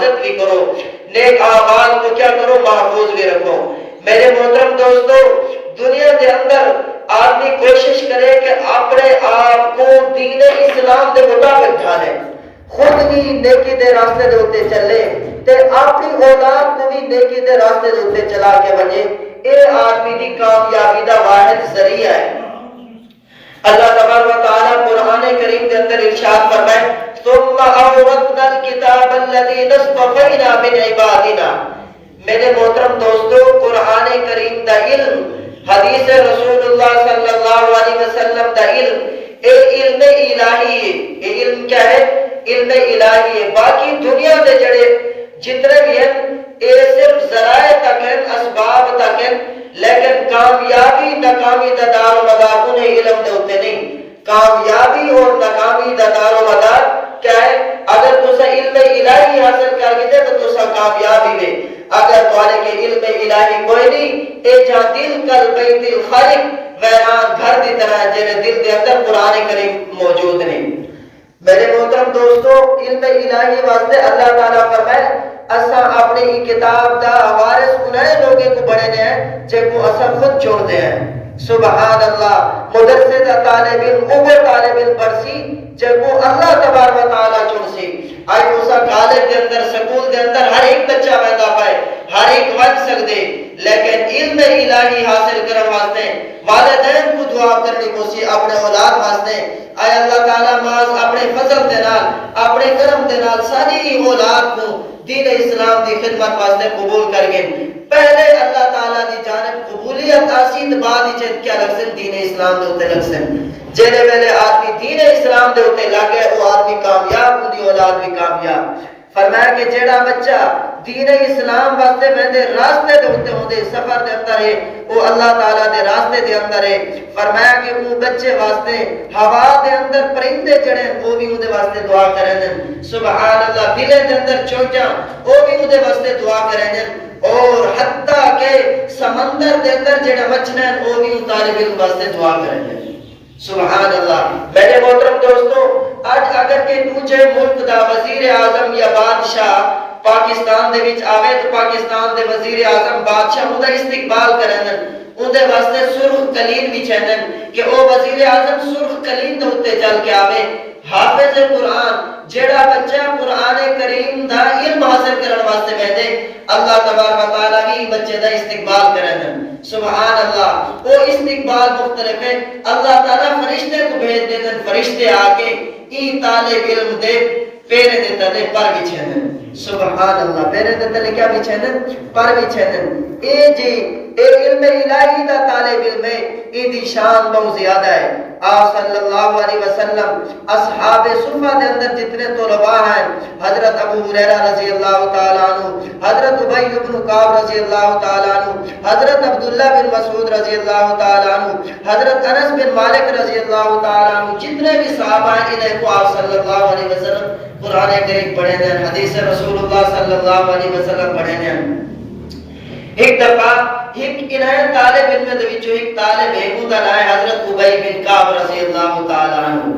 حفاظت بھی کرو، نیک اعمال کو کیا کرو، محفوظ بھی رکھو۔ میرے محترم دوستو، دنیا کے اندر آدمی کوشش کرے کہ اپنے آپ کو دین اسلام کے مطابق ڈھالے، خود بھی نیکی دے راستے دے ہوتے چلے تے اپنی اولاد کو بھی نیکی دے راستے دے ہوتے چلا کے بنے، اے آدمی دی کامیابی دا واحد ذریعہ ہے۔ اللہ تبارک و تعالی قرآن کریم کے اندر ارشاد فرمائے ثم اورثنا الکتاب الذی اصطفینا من عبادنا۔ میرے محترم دوستو، قرآن کریم دا علم، حدیث رسول اللہ صلی اللہ علیہ وسلم دا علم، اے علم الہی ہے۔ اے علم کیا ہے؟ علم الہی ہے۔ باقی دنیا دے جڑے جتنے بھی ہیں اے صرف ذرائع تک ہیں، اسباب تک ہیں، لیکن کامیابی ناکامی دا دار و مدار انہیں علم دے ہوتے نہیں۔ کامیابی اور ناکامی دا دار و مدار کیا ہے؟ اگر تسا علم الہی حاصل کر گئے تو تسا کامیابی میں، اگر تمہارے کے علم الہی کوئی نہیں، اے جہاں دل کل بیت الخالق ویران گھر دی طرح جنہیں دل دے اندر قرآن کریم موجود نہیں۔ میرے محترم دوستو، علم الہی واسطے اللہ تعالیٰ فرمائے اساں اپنی ہی کتاب دا وارث انہیں لوگے کو بڑھے نے ہیں جے کو اساں خود چھوڑ دے ہیں۔ سبحان اللہ، مدرسے دا طالب علم اوپر طالب علم پڑھسی جے کو اللہ تبارک و تعالیٰ چھوڑ سی۔ آئی اسا کالج دے اندر، سکول دے اندر ہر ایک بچہ پیدا پائے، ہر ایک بن سکتے، لیکن علم الہی حاصل کرنے واسطے والدین کو دعا کرنی پوسی اپنے اولاد واسطے۔ آئے اللہ تعالیٰ ماس اپنے فضل دے نال، اپنے کرم دے نال ساری اولاد کو دین اسلام دی خدمت واسطے قبول کر گئے۔ پہلے اللہ تعالیٰ دی جانب قبولیت آسید بعد ہی چند کیا لگسن دین اسلام دے ہوتے لگسن۔ جینے ویلے آدمی دین اسلام دے ہوتے لگے وہ آدمی کامیاب، انہی اولاد بھی کامیاب۔ فرمایا کہ جیڑا بچہ دین اسلام واسطے میں راستے دے ہوتے ہوندے سفر دے اندر ہے، وہ اللہ تعالیٰ دے راستے دے اندر ہے۔ فرمایا کہ وہ بچے واسطے ہوا دے اندر پرندے چڑھیں وہ بھی اندے واسطے دعا کریں دیں۔ سبحان اللہ، بلے دے اندر چونچاں وہ بھی اندے واسطے دعا کریں دیں، اور حتیٰ کہ سمندر دے اندر جڑے مچھنے وہ بھی ان طالب علم واسطے دعا کریں دیں۔ سبحان اللہ۔ میرے محترم دوستو، آج اگر کہ دوجے ملک دا وزیر اعظم یا بادشاہ پاکستان دے وچ آوے تو پاکستان دے وزیر اعظم بادشاہ اوندا استقبال کرن، اندے واسطے سرخ قلین بھی چاہن کہ او وزیر اعظم سرخ قلین دے اوتے چل کے آوے۔ حافظ قرآن جیڑا بچہ قرآن کریم دا علم حاصل کرن واسطے بیٹھے، اللہ تبارک و تعالیٰ بھی بچے دا استقبال کرن۔ سبحان اللہ، وہ استقبال مختلف ہے۔ اللہ تعالیٰ فرشتے کو بھیج دیتے، فرشتے آکے ای طالب علم دے پیرے دے تلے پر بچھیں۔ سبحان اللہ، پیرے دے تلے کیا بچھیں؟ پر بچھیں۔ اے جی اے علم الہی دا طالب علم ہے، ای دی شان بہت زیادہ ہے۔ آپ صلی اللہ علیہ وسلم اصحاب صفہ دے اندر جتنے طلباء ہیں، حضرت ابو ہریرہ رضی اللہ تعالیٰ عنہ، حضرت ابی بن کعب رضی اللہ تعالیٰ عنہ، حضرت عبداللہ بن مسعود رضی اللہ تعالیٰ عنہ، حضرت انس بن مالک رضی اللہ تعالیٰ عنہ، جتنے بھی صحابہ ہیں انہیں کو آپ صلی اللہ علیہ وسلم قرآن کریم پڑھے ہیں، حدیث رسول اللہ صلی اللہ علیہ وسلم پڑھے ہیں۔ ایک دفعہ ایک انہیں طالب علم دے وچوں ایک طالب ہے، اوندا نام ہے حضرت ابی بن کعب رضی اللہ تعالی عنہ۔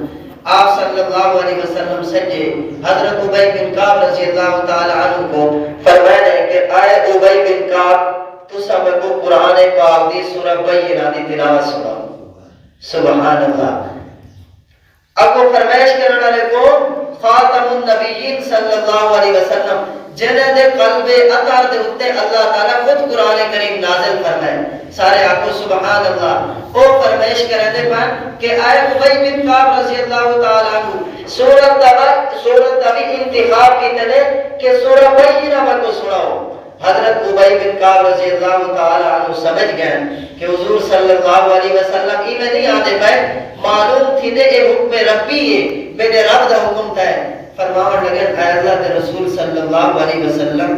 آپ صلی اللہ علیہ وسلم سجے حضرت ابی بن کعب رضی اللہ تعالی عنہ کو فرمایا کہ اے ابی بن کعب، تو سب کو قرآن پاک دی سورہ بینہ دی تلاوت سناؤ۔ سبحان اللہ۔ اب وہ فرمائش کرنے والے کو خاتم النبیین صلی اللہ علیہ وسلم جنہ دے قلب اطہر دے اتے اللہ تعالیٰ خود قرآن کریم نازل فرمائے۔ سارے آقو سبحان اللہ۔ او فرمائش کرنے پا کہ آئے ابی بن کعب رضی اللہ تعالیٰ عنہ سورت ابھی انتخاب کی تنے کہ سورہ بینہ میں کو سناؤ۔ حضرت ابی بن کعب رضی اللہ تعالیٰ عنہ سمجھ گئے کہ حضور صلی اللہ علیہ وسلم ہی میں نہیں آتے پائے، معلوم تھی دے اے حکم ربی ہے، میرے رب دا حکم تھا ہے۔ فرماون لگے اے اللہ کے رسول صلی اللہ علیہ وسلم،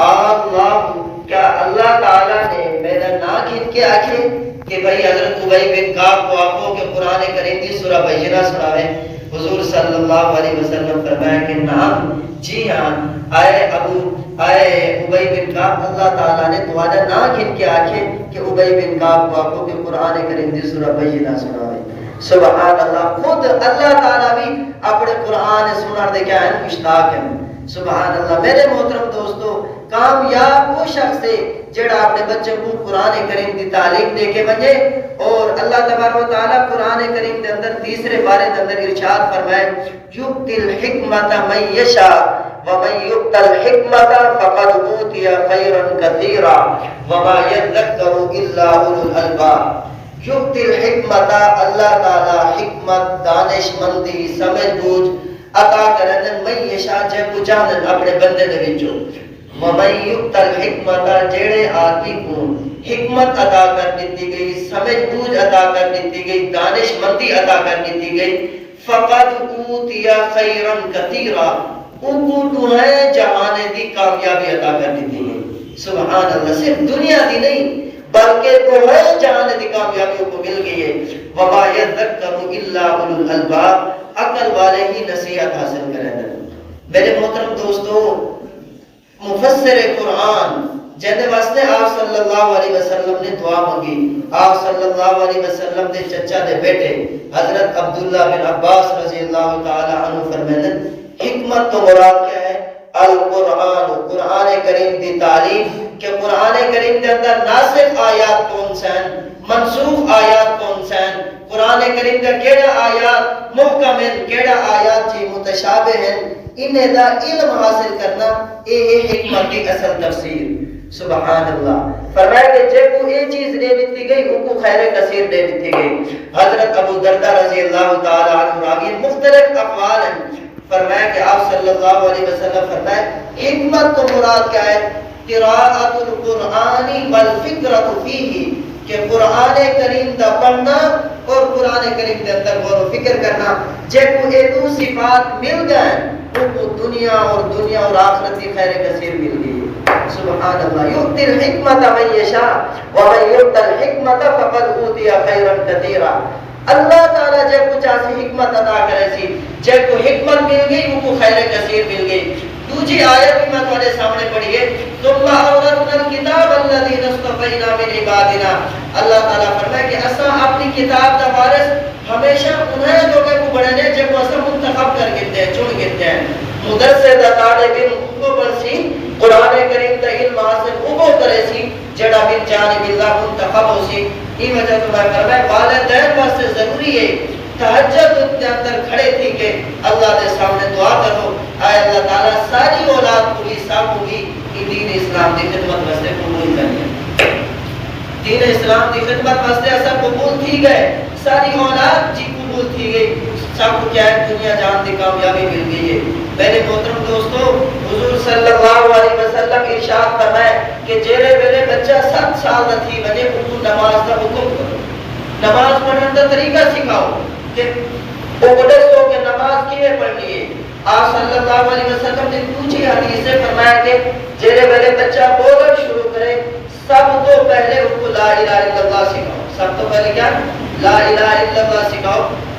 اللہ کیا اللہ تعالیٰ نے میرا نا گھن کے آکھے کہ بھئی حضرت ابی بن کعب کو آپو کہ قرآن کریم دی سورہ بینہ سناوے؟ حضور صلی اللہ علیہ وسلم فرمایا کہ نعم، جی ہاں، آئے ابی بن کعب، اللہ تعالیٰ نے تمہارا نا گھن کے آکھے کہ ابی بن کعب کو آپو کہ قرآن کریم دی سورہ بینہ سناوے۔ سبحان اللہ، خود اللہ تعالیٰ بھی اپنے قرآن سنر دے کیا ہے مشتاق ہیں۔ سبحان اللہ۔ میرے محترم دوستو، کامیاب وہ شخص ہے جڑا اپنے بچوں کو قرآن کریم کی تعلیم دے کے بنجے۔ اور اللہ تبارک و تعالی قرآن کریم کے اندر تیسرے بارے کے اندر ارشاد فرمائے، یؤتی الحکمت من یشاء ومن یؤت الحکمت فقد اوتی خیرا کثیرا وما یذکر الا اولو الالباب۔ یؤتی الحکمت، اللہ تعالی حکمت، دانش مندی، سمجھ بوجھ عطا کرن من یشاء، جے کو چاہن اپنے بندے دے وچوں۔ ومن یؤت الحکمت، جڑے آدمی کو حکمت عطا کر دیتی گئی، سمجھ بوجھ عطا کر دیتی گئی، دانش مندی عطا کر دیتی گئی، فقد اوتی خیرا کثیرا، ان کو تو ہے جہان دی کامیابی عطا کر دیتی گئی۔ سبحان اللہ، صرف دنیا دی نہیں بلکہ تو ہے جہان دی کامیابی کو مل گئی ہے۔ وما یذکر الا اولو الالباب، عقل والے ہی نصیحت حاصل کریں۔ میرے محترم دوستو، مفسر قرآن جہدے واسطے آپ صلی اللہ علیہ وسلم نے دعا مانگی، آپ صلی اللہ علیہ وسلم دے چچا دے بیٹے حضرت عبداللہ بن عباس رضی اللہ تعالی عنہ فرمائیں، حکمت تو مراد کیا ہے؟ القرآن، قرآن کریم دی تعلیم، کہ قرآن کریم کے اندر ناسخ آیات کون سے ہیں، منسوخ آیات کون سے ہیں، قرآن کریم کا کیڑا آیات محکم ہیں، کیڑا آیات جی متشابہ ہیں، انہیں دا علم حاصل کرنا، یہ حکمت کی اصل تفسیر۔ سبحان اللہ۔ فرمایا کہ جب کو یہ چیز دے دیتی گئی، ان کو خیر کثیر دے دیتی گئی۔ حضرت ابو دردہ رضی اللہ تعالی عنہ راوی مختلف اقوال ہیں، فرمایا کہ آپ صلی اللہ علیہ وسلم فرمایا حکمت تو مراد کیا ہے؟ قراءۃ القرآن والفکرۃ فیہ، کہ قرآن کریم دا پڑھنا اور قرآن کریم کے اندر غور و فکر کرنا۔ جب کو یہ دو صفات مل گئے، ان کو دنیا اور آخرت کی خیر کثیر مل گئی۔ سبحان اللہ۔ یؤتی الحکمت من یشاء ومن یؤت الحکمت فقد اوتی خیرا کثیرا۔ اللہ تعالیٰ جب کو چاہے حکمت عطا کرے سی، جب کو حکمت مل گئی، ان کو خیر کثیر مل گئی۔ دوسری آیت بھی میں تمہارے سامنے پڑھیے، ثم اورثنا الکتاب الذین اصطفینا من عبادنا۔ اللہ تعالیٰ فرمائے کہ اساں اپنی کتاب دا وارث ہمیشہ انہیں لوگوں کو بڑھنے جب وہ اساں منتخب کر گتے ہیں، چن گتے ہیں۔ مدرسے دا طالب علم کو بنسی، قرآن کریم دا علم حاصل وہ کرے سی جڑا بن جانب اللہ منتخب ہو سی۔ یہ وجہ تو میں فرمائے والدین واسطے ضروری ہے تہجد کے اندر کھڑے تھی کہ اللہ کے سامنے دعا کرو، اے اللہ تعالیٰ ساری اولاد کو بھی سب کو بھی دین اسلام کی خدمت واسطے قبول کریں۔ دین اسلام کی خدمت واسطے ایسا قبول تھی گئے، ساری اولاد جی قبول تھی گئی، سب کو کیا ہے دنیا جان کی کامیابی مل گئی ہے۔ میرے محترم دوستو، حضور صلی اللہ علیہ وسلم ارشاد فرمائے کہ جیرے ویلے بچہ 7 سال نہ تھی وجہ کو نماز کا حکم کرو، نماز پڑھنے کا طریقہ سکھاؤ کہ وہ بڑے سو کہ نماز کیے پڑھنی ہے۔ آپ صلی اللہ علیہ وسلم نے دوسری حدیث سے فرمایا کہ جیرے ویلے بچہ بولنا شروع کرے، سب تو پہلے اس کو لا الہ الا اللہ سکھاؤ۔ سب تو پہلے کیا؟ لا الہ الا اللہ سکھاؤ۔